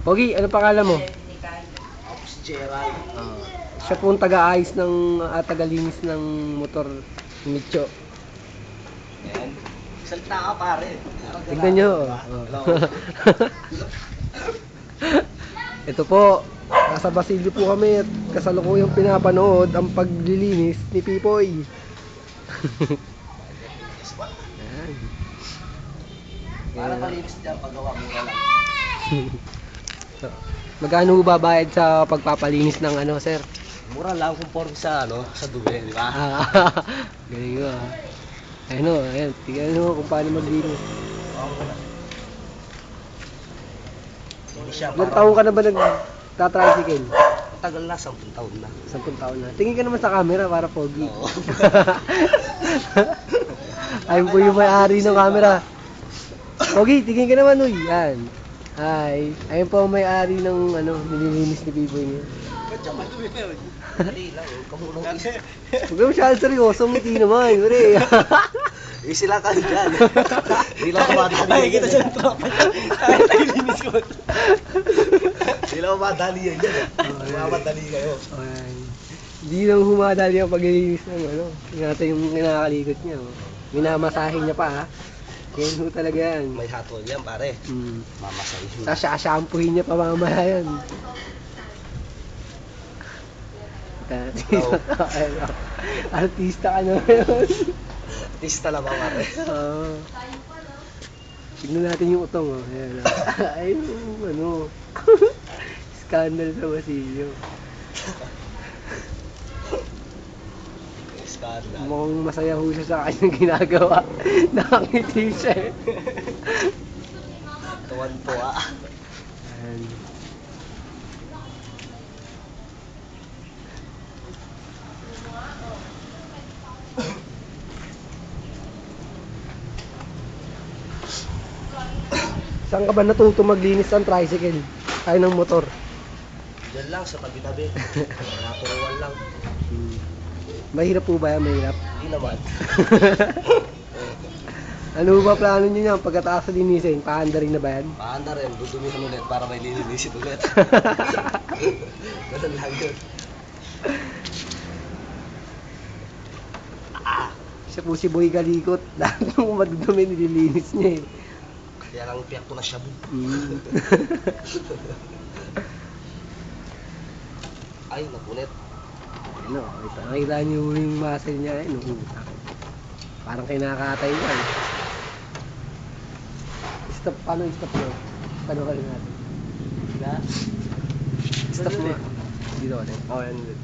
Pogi, ano pangalan mo? Ako si Gerald. Siya po ang taga-ayos ng, taga-linis ng motor ni Micho. Ayan. Salita ka pare. Tignan nyo. Hello. Ito po, nasa Basilio po kami at kasalukuyang pinapanood ang paglilinis ni Pipoy. Ayan. Para malinis dyan, paggawa mura lang. So, magkano babayad sa pagpapalinis ng ano, sir? Mura lang kung sa sa dumi, di ba? Galing mo ah. Ayun o, ayan. Tignan mo kung paano maglinis. Hindi siya Ilang taon ka na ba nagtatricycle? Tagal na, 10 taon na. 10 taon na. Tingin ka naman sa camera para pogi. Oo. Ayun po yung may-ari ng camera. Pogi, tingin ka naman, uy. Yan. Hi. Ayun po ang may-ari ng nililinis ni Pipoy niya. Ba't siya madumi na yun? Hindi lang, kamulong isa. Huwag mo masyadong seryoso, ngiti naman. Pare. Easy lang kayo dyan. Hindi lang kumadali. Ay, kita siya ng tropa niya. Ay, tayo linis ko. Hindi lang kumadali yan dyan. Kumadali kayo. Ayan. Hindi lang humadali ang paglilinis ng Ingatan yung kinakalikot niya. Minamasahin niya pa ha. Yan ho talaga yan. May hatol yan pare. Mamasahin. Tapos shampoohin niya pa mamaya yan. Artista ka naman yun. Artista lang pare. Tignan natin yung utong. Ayan. Ay, scandal sa Basilio. Scandal. Mukhang masaya ho siya sa kanyang ginagawa. Nakangiti siya eh. Tuwan-tuwa. Ayan. Saan ka ba natuto maglinis ng tricycle? Tayo ng motor. Diyan lang sa tabi-tabi. Naturuan lang. Mahirap po ba yan? Mahirap? Hindi naman. Ano ba plano nyo yan? Pagkataas sa linisin, paanda rin na ba yan? Paanda rin, dudumihan ulit para may lilinisin ulit. Ganun lang yun. Siya po si Boy Galikot. Lahat ng madudumi nililinis niya eh. Kaya lang piyak ko na siya. Ay, napunit. Nakita niyo yung muscle niya eh, parang kinakatay niya eh. Stop, paano stop mo? Paano ka rin natin? Stop mo. Dito ulit. Oh, yan ulit.